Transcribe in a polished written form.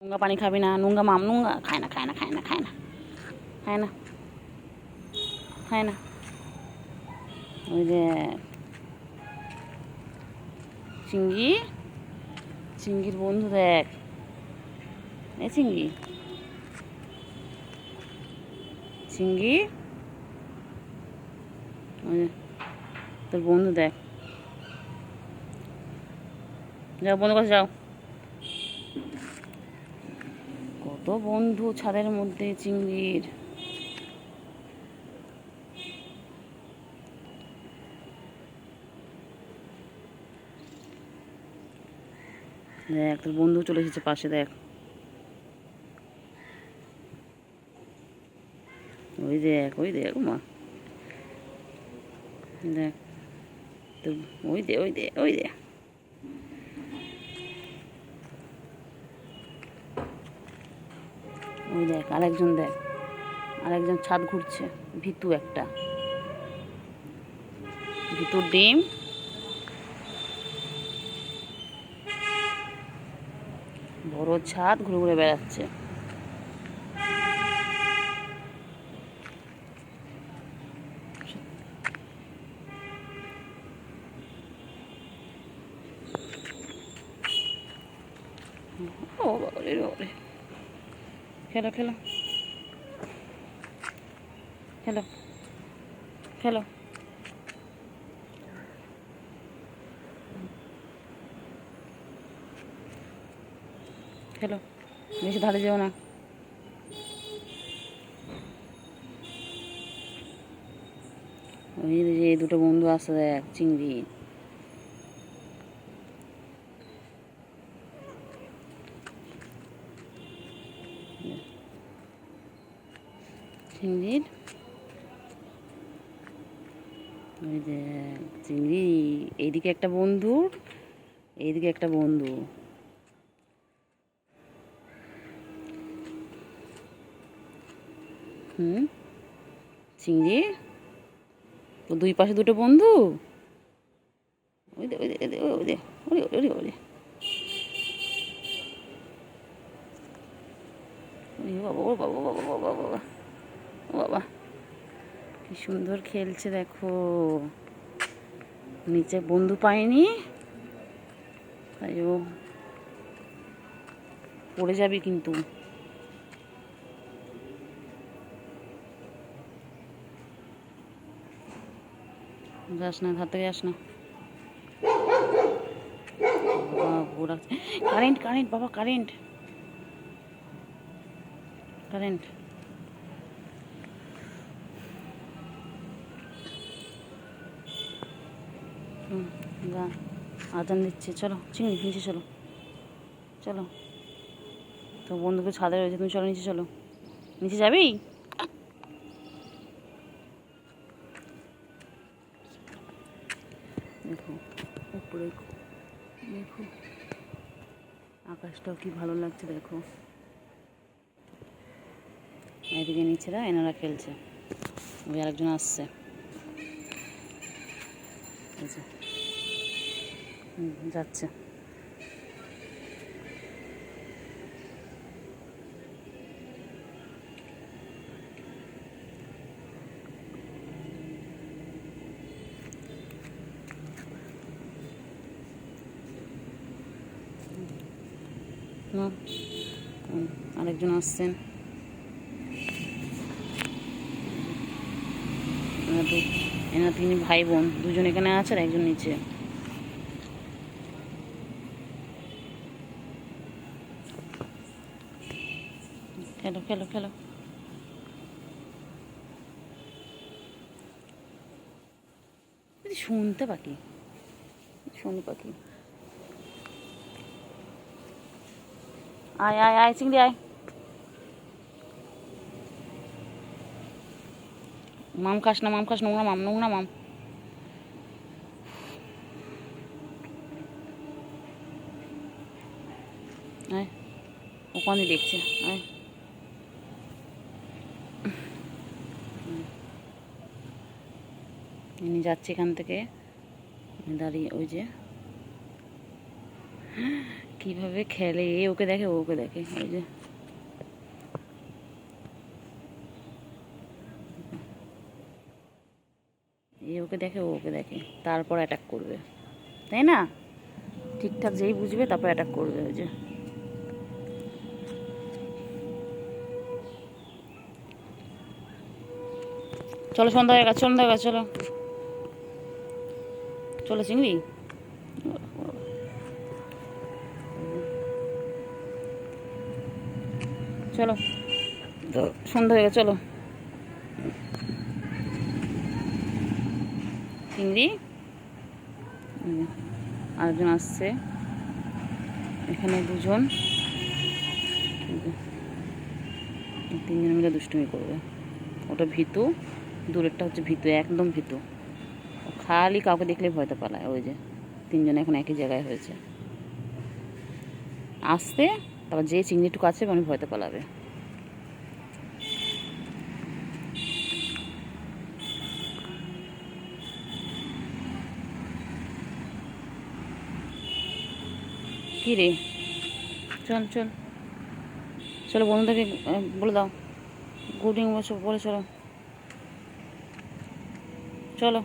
নুঙ্গা পানি খাবি না, নুঙ্গা মাম, নুঙ্গা খায় না, খায় না, খায় না, খায় না, খায় না, খায় না। ওই যে চিংড়ি, চিংড়ির বন্ধু দেখ, এ চিংড়ি, চিংড়ি, ওই যে তোর বন্ধু দেখ, যাও বন্ধুর কাছে যাও। কত বন্ধু ছাদের মধ্যে চিংড়ির। দেখ তোর বন্ধু চলে এসেছে পাশে, দেখ ওই দেখ, ওই দেখ মা, দেখ তোর, ওই দে, ওই দে, ওই দে, ওই দেখ আরেকজন, দেখ আরেকজন ছাদ ঘুরছে, ভিতু একটা, ভিতুর ডিম। বড় ছাদ ঘুরে ঘুরে বেড়াচ্ছে। ও বাবারে বাবারে, খেলো খেলো খেলো খেলো, খেলো, বেশি ধারে যেও না। ওই যে দুটো বন্ধু আছে দেখ, চিংড়ি, চিংড়ির, ওই দেখ চিংড়ি, এইদিকে একটা বন্ধু, এইদিকে একটা বন্ধু। হুম, চিংড়ি, তো দুই পাশে দুটো বন্ধু। ওই দে, ওই দে, ওই দে, ওই দে, ওরে ওরে ওরে, বাবা, ও বাবা, বাবা, বাবা, বাবা, ও বাবা, কি সুন্দর খেলছে দেখো। নিচে বন্ধু পায়নি, তাই ও পড়ে যাবি কিন্তু। যাস না, ধার থেকে যাস না। কারেন্ট, কারেন্ট বাবা, কারেন্ট, কারেন্ট। যা, আজান দিচ্ছে, চলো চিংড়ি নিচে চলো, চলো। তো বন্ধুকে ছাদে রয়েছে, তুমি চলো নিচে, চলো নিচে যাবি। দেখো উপরে, দেখো আকাশটাও কি ভালো লাগছে দেখো। এদিকে নিচেরা এনারা খেলছে, ওই আরেকজন আসছে, যাচ্ছে। আরেকজন আসছেন, এনারা তিনি ভাই বোন, দুজন এখানে আছে আর একজন নিচে। খেলো খেলো খেলো, শুনতে পাখি, শোনো পাখি, আয় আয় আয় চিংড়ি আয়, মাম খাস না, মাম খাস, নোংরা মাম, নোংরা মাম। আয়, ওখানে দেখছে, আয়। ইনি যাচ্ছে এখান থেকে, দাঁড়িয়ে, ওই যে কিভাবে খেলে, এ ওকে দেখে ও ওকে দেখে। এই যে এ ওকে দেখে ও ওকে দেখে, তারপর অ্যাটাক করবে, তাই না? ঠিকঠাক যেই বুঝবে তারপর অ্যাটাক করবে। ওই যে চলো, সন্ধ্যা হয়ে গেছে, সন্ধ্যা হয়ে গেছে, চলো চলো চিংড়ি। চলো তো সন্ধ্যা হয়ে গেছে, চলো চিংড়ি। আরেকজন আসছে, এখানে দুজন, তিনজন মিলে দুষ্টুমি করবে। ওটা ভীতু, দূরেরটা হচ্ছে ভীতু, একদম ভীতু। ও খালি কাউকে দেখলে ভয়তে পালায়। ওই যে তিনজন এখন একই জায়গায় হয়েছে, আসতে তারপর যে চিংড়িটুকু আছে মানে ভয়তে পালাবে। কী রে, চল চল চলো, বন্ধুদেরকে বলে দাও গুড ইভিনিং বলে, চলো চলো।